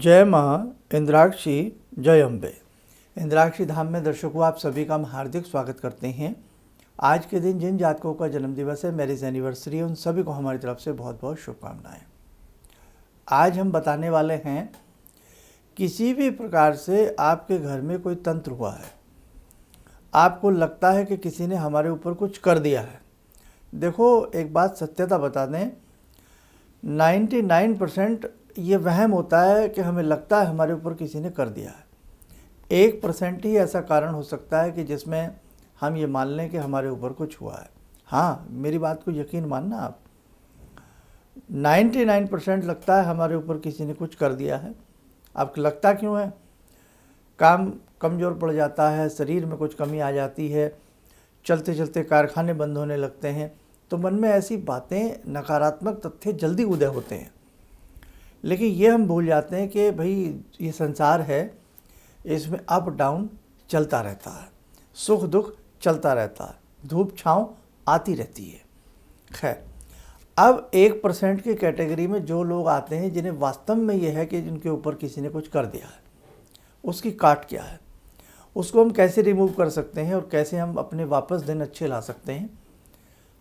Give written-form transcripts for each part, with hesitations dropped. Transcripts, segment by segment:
जय माँ इंद्राक्षी, जय अम्बे। इंद्राक्षी धाम में दर्शकों आप सभी का हम हार्दिक स्वागत करते हैं। आज के दिन जिन जातकों का जन्मदिवस है, मैरिज एनिवर्सरी है, उन सभी को हमारी तरफ से बहुत बहुत शुभकामनाएं। आज हम बताने वाले हैं किसी भी प्रकार से आपके घर में कोई तंत्र हुआ है, आपको लगता है कि किसी ने हमारे ऊपर कुछ कर दिया है। देखो, एक बात सत्यता बता दें, 99% ये वहम होता है कि हमें लगता है हमारे ऊपर किसी ने कर दिया है। 1% ही ऐसा कारण हो सकता है कि जिसमें हम ये मान लें कि हमारे ऊपर कुछ हुआ है। हाँ, मेरी बात को यकीन मानना आप, 99% लगता है हमारे ऊपर किसी ने कुछ कर दिया है। आपको लगता क्यों है? काम कमज़ोर पड़ जाता है, शरीर में कुछ कमी आ जाती है, चलते चलते कारखाने बंद होने लगते हैं, तो मन में ऐसी बातें, नकारात्मक तथ्य जल्दी उदय होते हैं। लेकिन ये हम भूल जाते हैं कि भाई ये संसार है, इसमें अप डाउन चलता रहता है, सुख दुख चलता रहता है, धूप छाँव आती रहती है। खैर, अब 1% की कैटेगरी में जो लोग आते हैं जिन्हें वास्तव में ये है कि जिनके ऊपर किसी ने कुछ कर दिया है, उसकी काट क्या है, उसको हम कैसे रिमूव कर सकते हैं और कैसे हम अपने वापस दिन अच्छे ला सकते हैं,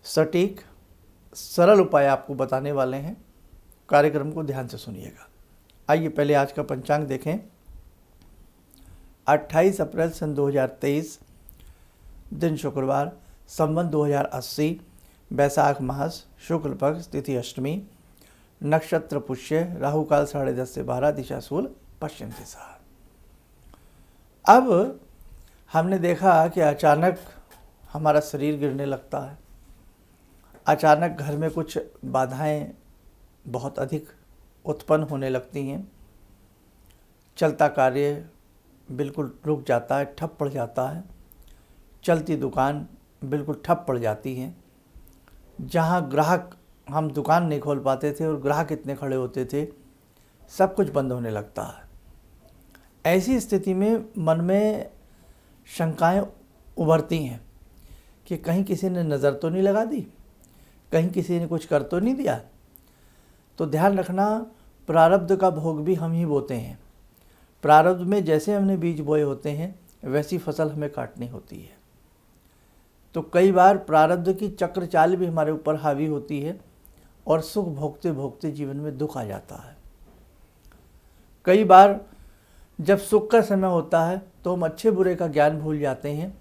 सटीक सरल उपाय आपको बताने वाले हैं। कार्यक्रम को ध्यान से सुनिएगा। आइए पहले आज का पंचांग देखें। 28 अप्रैल सन 2023, दिन शुक्रवार, संवत 2080, बैसाख मास, शुक्ल पक्ष, तिथि अष्टमी, नक्षत्र पुष्य, राहु काल 10:30 से 12, दिशा सूल पश्चिम दिशा। अब हमने देखा कि अचानक हमारा शरीर गिरने लगता है, अचानक घर में कुछ बाधाएं बहुत अधिक उत्पन्न होने लगती हैं, चलता कार्य बिल्कुल रुक जाता है, ठप पड़ जाता है, चलती दुकान बिल्कुल ठप पड़ जाती है, जहां ग्राहक हम दुकान नहीं खोल पाते थे और ग्राहक इतने खड़े होते थे, सब कुछ बंद होने लगता है। ऐसी स्थिति में मन में शंकाएं उभरती हैं कि कहीं किसी ने नज़र तो नहीं लगा दी, कहीं किसी ने कुछ कर तो नहीं दिया। तो ध्यान रखना, प्रारब्ध का भोग भी हम ही बोते हैं। प्रारब्ध में जैसे हमने बीज बोए होते हैं, वैसी फसल हमें काटनी होती है। तो कई बार प्रारब्ध की चक्र चाल भी हमारे ऊपर हावी होती है और सुख भोगते भोगते जीवन में दुख आ जाता है। कई बार जब सुख का समय होता है तो हम अच्छे बुरे का ज्ञान भूल जाते हैं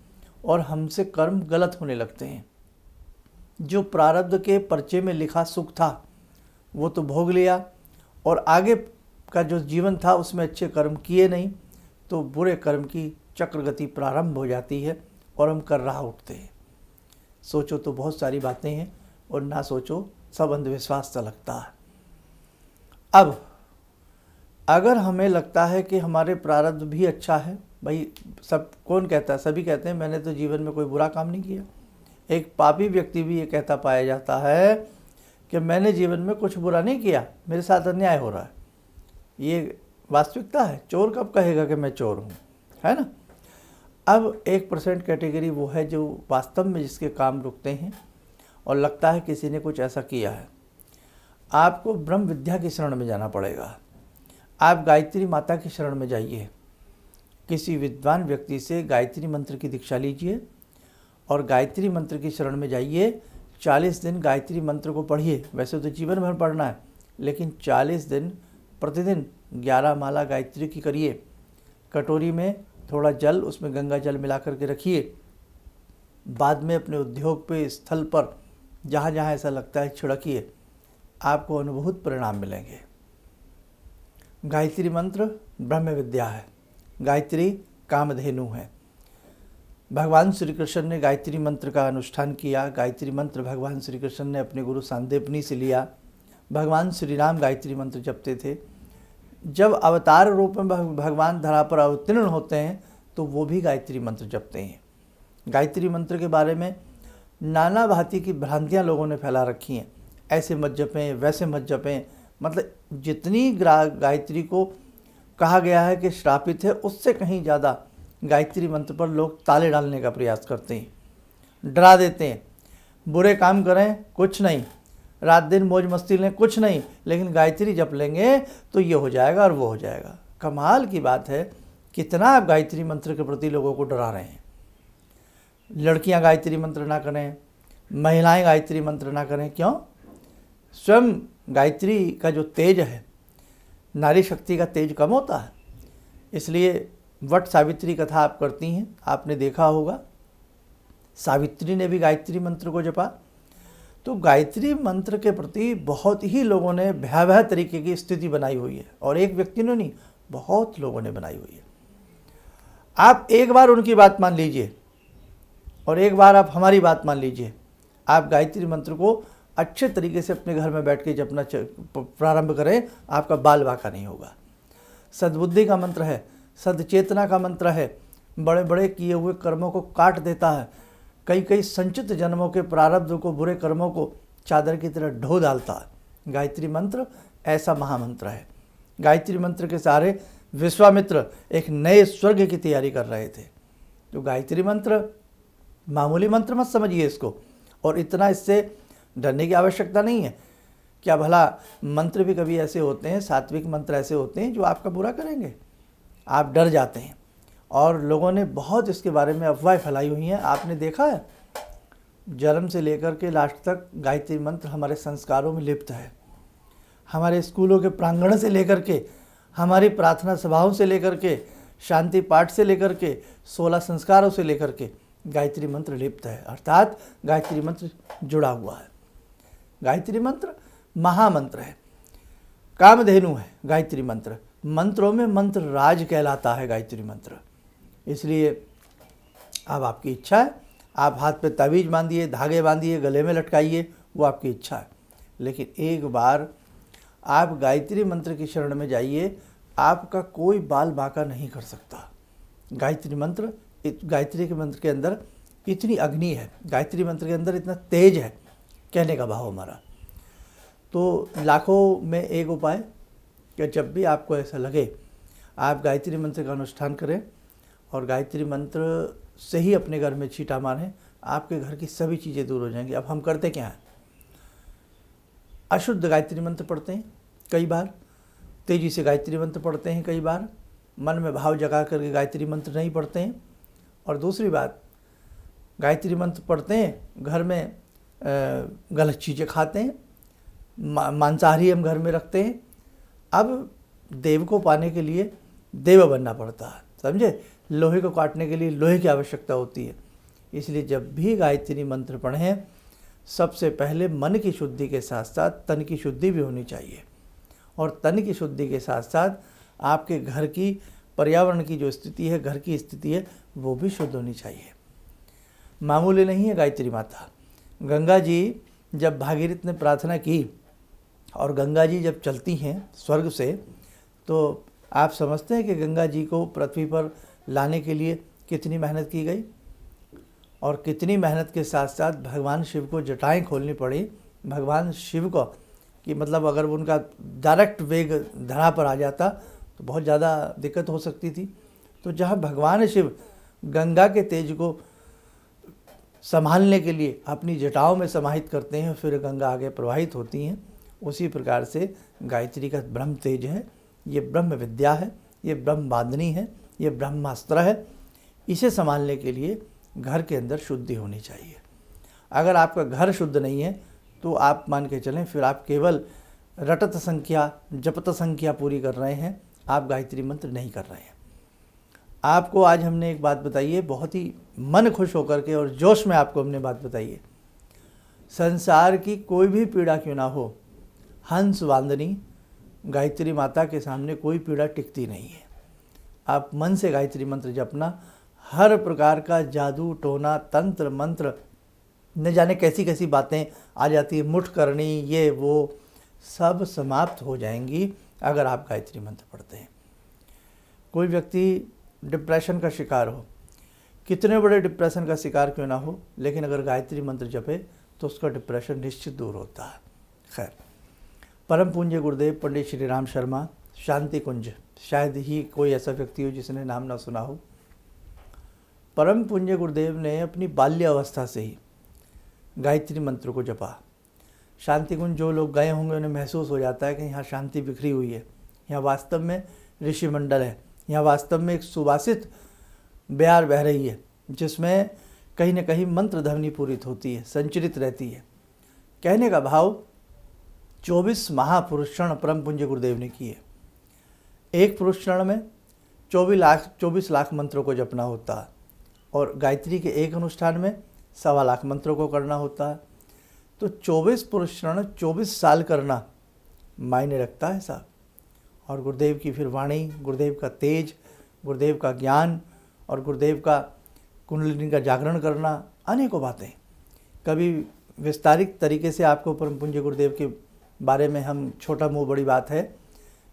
और हमसे कर्म गलत होने लगते हैं। जो प्रारब्ध के पर्चे में लिखा सुख था वो तो भोग लिया और आगे का जो जीवन था उसमें अच्छे कर्म किए नहीं, तो बुरे कर्म की चक्रगति प्रारंभ हो जाती है और हम कर रहा उठते हैं। सोचो तो बहुत सारी बातें हैं और ना सोचो सब अंधविश्वास सा लगता है। अब अगर हमें लगता है कि हमारे प्रारब्ध भी अच्छा है, भाई सब कौन कहता है, सभी कहते हैं मैंने तो जीवन में कोई बुरा काम नहीं किया। एक पापी व्यक्ति भी ये कहता पाया जाता है कि मैंने जीवन में कुछ बुरा नहीं किया, मेरे साथ अन्याय हो रहा है। ये वास्तविकता है। चोर कब कहेगा कि मैं चोर हूँ, है ना। अब 1% कैटेगरी वो है जो वास्तव में जिसके काम रुकते हैं और लगता है किसी ने कुछ ऐसा किया है। आपको ब्रह्म विद्या की शरण में जाना पड़ेगा। आप गायत्री माता की शरण में जाइए, किसी विद्वान व्यक्ति से गायत्री मंत्र की दीक्षा लीजिए और गायत्री मंत्र की शरण में जाइए। 40 दिन गायत्री मंत्र को पढ़िए। वैसे तो जीवन भर पढ़ना है, लेकिन 40 दिन प्रतिदिन 11 माला गायत्री की करिए। कटोरी में थोड़ा जल, उसमें गंगा जल मिला करके रखिए। बाद में अपने उद्योग पे, स्थल पर, जहाँ जहाँ ऐसा लगता है छिड़किए, आपको अनुभूत परिणाम मिलेंगे। गायत्री मंत्र ब्रह्म विद्या है, गायत्री कामधेनु है। भगवान श्री कृष्ण ने गायत्री मंत्र का अनुष्ठान किया। गायत्री मंत्र भगवान श्री कृष्ण ने अपने गुरु सांदीपनी से लिया। भगवान श्री राम गायत्री मंत्र जपते थे। जब अवतार रूप में भगवान धरा पर अवतीर्ण होते हैं तो वो भी गायत्री मंत्र जपते हैं। गायत्री मंत्र के बारे में नाना भांति की भ्रांतियाँ लोगों ने फैला रखी हैं। ऐसे मत जपें, वैसे मत जपें, मतलब जितनी गायत्री को कहा गया है कि श्रापित है, उससे कहीं ज़्यादा गायत्री मंत्र पर लोग ताले डालने का प्रयास करते हैं, डरा देते हैं। बुरे काम करें कुछ नहीं, रात दिन मौज मस्ती लें, कुछ नहीं, लेकिन गायत्री जप लेंगे तो ये हो जाएगा और वो हो जाएगा। कमाल की बात है, कितना आप गायत्री मंत्र के प्रति लोगों को डरा रहे हैं। लड़कियां गायत्री मंत्र ना करें, महिलाएं गायत्री मंत्र ना करें, क्यों? स्वयं गायत्री का जो तेज है, नारी शक्ति का तेज कम होता है। इसलिए वट सावित्री कथा आप करती हैं, आपने देखा होगा, सावित्री ने भी गायत्री मंत्र को जपा। तो गायत्री मंत्र के प्रति बहुत ही लोगों ने भयावह तरीके की स्थिति बनाई हुई है, और एक व्यक्ति ने नहीं, बहुत लोगों ने बनाई हुई है। आप एक बार उनकी बात मान लीजिए और एक बार आप हमारी बात मान लीजिए। आप गायत्री मंत्र को अच्छे तरीके से अपने घर में बैठ के जपना प्रारंभ करें, आपका बाल बाका नहीं होगा। सद्बुद्धि का मंत्र है, सदचेतना का मंत्र है, बड़े बड़े किए हुए कर्मों को काट देता है, कई कई संचित जन्मों के प्रारब्ध को, बुरे कर्मों को चादर की तरह ढो डालता है। गायत्री मंत्र ऐसा महामंत्र है। गायत्री मंत्र के सहारे विश्वामित्र एक नए स्वर्ग की तैयारी कर रहे थे। तो गायत्री मंत्र मामूली मंत्र मत समझिए इसको, और इतना इससे डरने की आवश्यकता नहीं है। क्या भला मंत्र भी कभी ऐसे होते हैं, सात्विक मंत्र ऐसे होते हैं जो आपका बुरा करेंगे, आप डर जाते हैं। और लोगों ने बहुत इसके बारे में अफवाहें फैलाई हुई हैं। आपने देखा है, जन्म से लेकर के लास्ट तक गायत्री मंत्र हमारे संस्कारों में लिप्त है। हमारे स्कूलों के प्रांगण से लेकर के, हमारी प्रार्थना सभाओं से लेकर के, शांति पाठ से लेकर के, 16 संस्कारों से लेकर के गायत्री मंत्र लिप्त है, अर्थात गायत्री मंत्र जुड़ा हुआ है। गायत्री मंत्र महामंत्र है, कामधेनु है गायत्री मंत्र। मंत्रों में मंत्र राज कहलाता है गायत्री मंत्र। इसलिए अब आपकी इच्छा है, आप हाथ पे तावीज बांधिए, धागे बांधिए, गले में लटकाइए, वो आपकी इच्छा है। लेकिन एक बार आप गायत्री मंत्र की शरण में जाइए, आपका कोई बाल बांका नहीं कर सकता। गायत्री के मंत्र के अंदर इतनी अग्नि है, गायत्री मंत्र के अंदर इतना तेज है, कहने का भाव हमारा। तो लाखों में एक उपाय कि जब भी आपको ऐसा लगे, आप गायत्री मंत्र का अनुष्ठान करें और गायत्री मंत्र से ही अपने घर में छींटा मारें, आपके घर की सभी चीज़ें दूर हो जाएंगी। अब हम करते क्या हैं, अशुद्ध गायत्री मंत्र पढ़ते हैं कई बार, तेज़ी से गायत्री मंत्र पढ़ते हैं कई बार, मन में भाव जगा करके गायत्री मंत्र नहीं पढ़ते हैं। और दूसरी बात, गायत्री मंत्र पढ़ते हैं, घर में गलत चीज़ें खाते हैं, मांसाहारी हम घर में रखते हैं। अब देव को पाने के लिए देव बनना पड़ता है, समझे? लोहे को काटने के लिए लोहे की आवश्यकता होती है। इसलिए जब भी गायत्री मंत्र पढ़ें, सबसे पहले मन की शुद्धि के साथ साथ तन की शुद्धि भी होनी चाहिए, और तन की शुद्धि के साथ साथ आपके घर की, पर्यावरण की जो स्थिति है, घर की स्थिति है, वो भी शुद्ध होनी चाहिए। मामूली नहीं है गायत्री माता। गंगा जी जब भागीरथ ने प्रार्थना की और गंगा जी जब चलती हैं स्वर्ग से, तो आप समझते हैं कि गंगा जी को पृथ्वी पर लाने के लिए कितनी मेहनत की गई, और कितनी मेहनत के साथ साथ भगवान शिव को जटाएं खोलनी पड़ी। भगवान शिव को कि मतलब अगर उनका डायरेक्ट वेग धरा पर आ जाता तो बहुत ज़्यादा दिक्कत हो सकती थी। तो जहाँ भगवान शिव गंगा के तेज को संभालने के लिए अपनी जटाओं में समाहित करते हैं, फिर गंगा आगे प्रवाहित होती हैं, उसी प्रकार से गायत्री का ब्रह्म तेज है, ये ब्रह्म विद्या है, ये ब्रह्म बांधनी है, ये ब्रह्मास्त्र है। इसे संभालने के लिए घर के अंदर शुद्धि होनी चाहिए। अगर आपका घर शुद्ध नहीं है तो आप मान के चलें फिर आप केवल रटत संख्या, जपत संख्या पूरी कर रहे हैं, आप गायत्री मंत्र नहीं कर रहे हैं। आपको आज हमने एक बात बताई है, बहुत ही मन खुश होकर के और जोश में आपको हमने बात बताई है। संसार की कोई भी पीड़ा क्यों ना हो, हंस वांदनी गायत्री माता के सामने कोई पीड़ा टिकती नहीं है। आप मन से गायत्री मंत्र जपना, हर प्रकार का जादू टोना तंत्र मंत्र, न जाने कैसी कैसी बातें आ जाती है, मुठ करनी, ये वो सब समाप्त हो जाएंगी अगर आप गायत्री मंत्र पढ़ते हैं। कोई व्यक्ति डिप्रेशन का शिकार हो, कितने बड़े डिप्रेशन का शिकार क्यों ना हो, लेकिन अगर गायत्री मंत्र जपे तो उसका डिप्रेशन निश्चित दूर होता है। खैर, परम पूज्य गुरुदेव पंडित श्री राम शर्मा शांति कुंज, शायद ही कोई ऐसा व्यक्ति हो जिसने नाम ना सुना हो। परम पूज्य गुरुदेव ने अपनी बाल्यावस्था से ही गायत्री मंत्र को जपा। शांति कुंज जो लोग गए होंगे उन्हें महसूस हो जाता है कि यहाँ शांति बिखरी हुई है, यहाँ वास्तव में ऋषि मंडल है, यहाँ वास्तव में एक सुवासित बयार बह रही है जिसमें कहीं न कहीं मंत्र ध्वनि पूरित होती है, संचरित रहती है। कहने का भाव 24 महापुरुष क्षण परम पूज्य गुरुदेव ने किए। एक पुरुष क्षण में 24 लाख मंत्रों को जपना होता है और गायत्री के एक अनुष्ठान में 1.25 लाख मंत्रों को करना होता है। तो 24 पुरुष क्षण 24 साल करना मायने रखता है साहब। और गुरुदेव की फिर वाणी, गुरुदेव का तेज, गुरुदेव का ज्ञान और गुरुदेव का कुंडलिनी का जागरण करना, अनेकों बातें। कभी विस्तारित तरीके से आपको परम पूज्य गुरुदेव के बारे में हम, छोटा मुँह बड़ी बात है,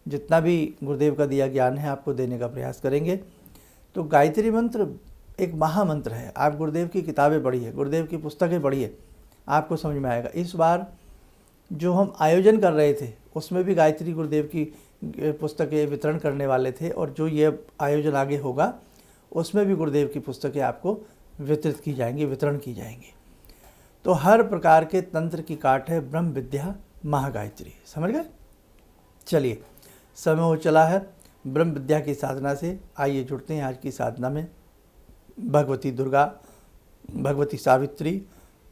जितना भी गुरुदेव का दिया ज्ञान है आपको देने का प्रयास करेंगे। तो गायत्री मंत्र एक महामंत्र है। आप गुरुदेव की किताबें पढ़िए, गुरुदेव की पुस्तकें पढ़िए, आपको समझ में आएगा। इस बार जो हम आयोजन कर रहे थे उसमें भी गायत्री गुरुदेव की पुस्तकें वितरण करने वाले थे और जो ये आयोजन आगे होगा उसमें भी गुरुदेव की पुस्तकें आपको वितरित की जाएंगी, वितरण की जाएंगी। तो हर प्रकार के तंत्र की काट है ब्रह्म विद्या महागायत्री। समझ गए? चलिए, समय हो चला है ब्रह्म विद्या की साधना से। आइए जुड़ते हैं आज की साधना में भगवती दुर्गा, भगवती सावित्री,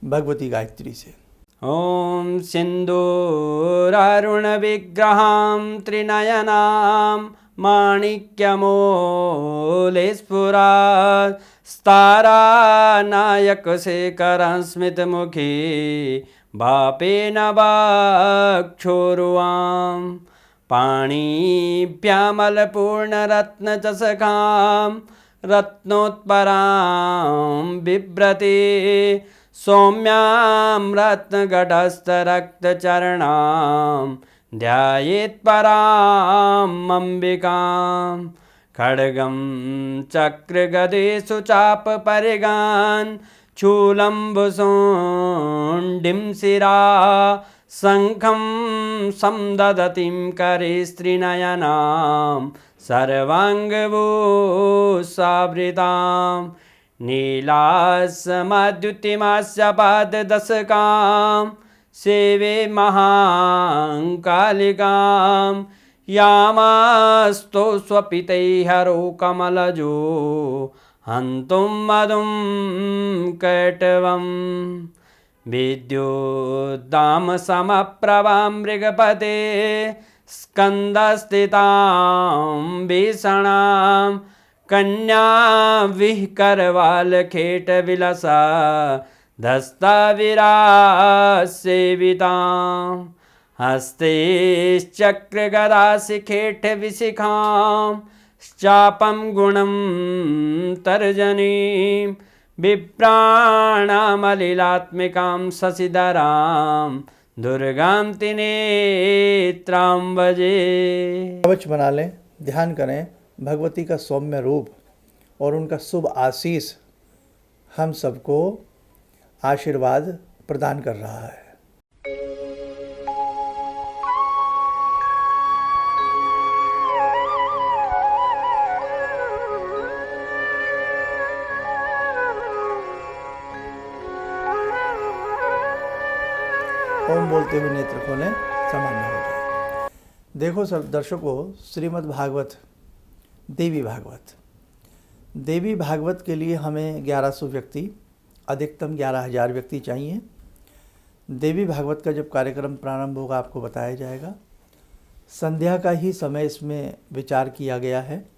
भगवती गायत्री से। ॐ सिन्दूरारुण विग्रहां त्रिनयनां माणिक्यमूले स्फुरात् स्तारानायकशेखरं स्मितमुखी भापेन वक्षोरुवां पाणिभ्यामलपूर्णरत्नचषकां रत्नोत्परां बिभ्रति सौम्यां रत्नगटस्थरक्तचरणां ध्यायेत्पराम् अम्बिकां खड्गं चक्रगदेषु चापपरिगान् शूलम्बुशुण्डिं शिरा शङ्खं संदधतीं करे स्त्रीनयनां सर्वाङ्गभूषावृतां नीलासमद्युतिमास्य पाददशकां सेवे महाकालिकां यामास्तो स्वपितैर्हरो कमलजो हन्तुं मधुं कैटवम् विद्युद्दाम समप्रभां मृगपते स्कन्दस्थितां भीषणां कन्या विहकरवालखेटविलसा धस्ताविरासेवितां हस्तैश्चक्रगदाशिखेटविशिखां चापं गुणं तर्जनीं विप्राणामलिलात्मिकां शशिधरां दुर्गां त्रिनेत्रां भजे। कवच बना लें, ध्यान करें भगवती का सौम्य रूप और उनका शुभ आशीष हम सबको आशीर्वाद प्रदान कर रहा है। ओम बोलते हुए नेत्र खोलें, सामान्य हो जाए। देखो सब दर्शकों, श्रीमद् भागवत, देवी भागवत, देवी भागवत के लिए हमें 1100 व्यक्ति, अधिकतम 11,000 व्यक्ति चाहिए। देवी भागवत का जब कार्यक्रम प्रारंभ होगा आपको बताया जाएगा। संध्या का ही समय इसमें विचार किया गया है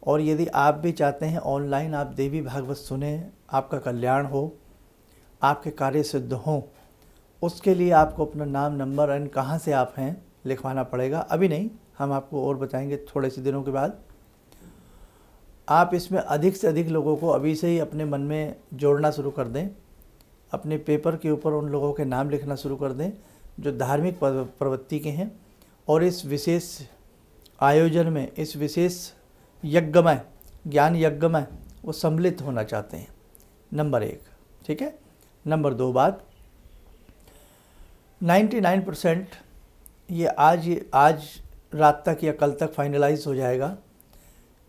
और यदि आप भी चाहते हैं ऑनलाइन आप देवी भागवत सुने, आपका कल्याण हो, आपके कार्य सिद्ध हों, उसके लिए आपको अपना नाम, नंबर एंड कहाँ से आप हैं लिखवाना पड़ेगा। अभी नहीं, हम आपको और बताएंगे थोड़े से दिनों के बाद। आप इसमें अधिक से अधिक लोगों को अभी से ही अपने मन में जोड़ना शुरू कर दें। अपने पेपर के ऊपर उन लोगों के नाम लिखना शुरू कर दें जो धार्मिक प्रवृत्ति के हैं और इस विशेष आयोजन में, इस विशेष यज्ञ में, ज्ञान यज्ञ में वो सम्मिलित होना चाहते हैं। नंबर 1, ठीक है। नंबर 2 बात, 99% ये आज रात तक या कल तक फाइनलाइज हो जाएगा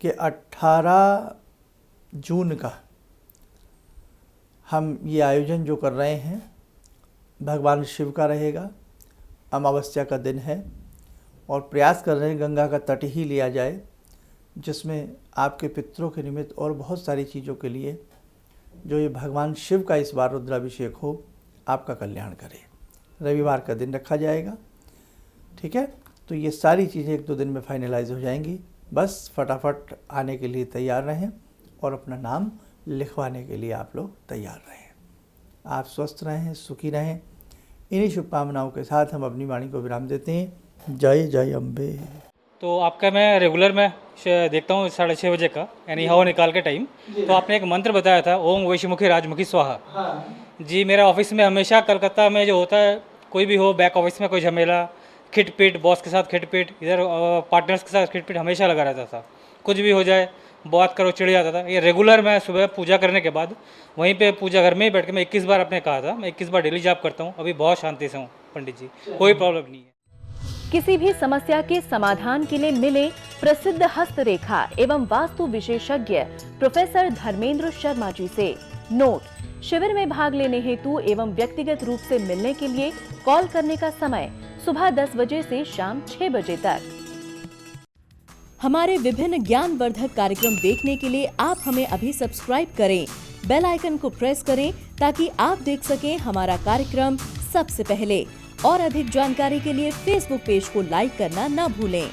कि 18 जून का हम ये आयोजन जो कर रहे हैं भगवान शिव का रहेगा। अमावस्या का दिन है और प्रयास कर रहे हैं गंगा का तट ही लिया जाए, जिसमें आपके पितरों के निमित्त और बहुत सारी चीज़ों के लिए जो ये भगवान शिव का इस बार रुद्राभिषेक हो, आपका कल्याण करे। रविवार का दिन रखा जाएगा, ठीक है। तो ये सारी चीज़ें 1-2 दिन में फाइनलाइज हो जाएंगी। बस फटाफट आने के लिए तैयार रहें और अपना नाम लिखवाने के लिए आप लोग तैयार रहें। आप स्वस्थ रहें, सुखी रहें। इन्हीं शुभकामनाओं के साथ हम अपनी वाणी को विराम देते हैं। जय जय अम्बे। तो आपका मैं रेगुलर में देखता हूँ 6:30 बजे का, यानी हवा निकाल के टाइम। तो आपने एक मंत्र बताया था, ओम वैश्यमुखी राजमुखी स्वाहा। जी, मेरा ऑफिस में हमेशा कलकत्ता में जो होता है, कोई भी हो, बैक ऑफिस में कोई झमेला, खिटपिट, बॉस के साथ खिटपिट, इधर पार्टनर्स के साथ खिटपिट हमेशा लगा रहता था। कुछ भी हो जाए, बात करो, चिढ़ जाता था। ये रेगुलर मैं सुबह पूजा करने के बाद वहीं पे पूजा घर में ही बैठ के मैं 21 बार आपने कहा था, मैं 21 बार डेली जाप करता हूँ। अभी बहुत शांति से हूँ पंडित जी, कोई प्रॉब्लम नहीं है। किसी भी समस्या के समाधान के लिए मिले प्रसिद्ध हस्तरेखा एवं वास्तु विशेषज्ञ प्रोफेसर धर्मेंद्र शर्मा जी से। नोट: शिविर में भाग लेने हेतु एवं व्यक्तिगत रूप से मिलने के लिए कॉल करने का समय सुबह 10 बजे से शाम 6 बजे तक। हमारे विभिन्न ज्ञानवर्धक कार्यक्रम देखने के लिए आप हमें अभी सब्सक्राइब करें, बेल आइकन को प्रेस करें ताकि आप देख सकें हमारा कार्यक्रम सबसे पहले। और अधिक जानकारी के लिए फेसबुक पेज को लाइक करना न भूलें।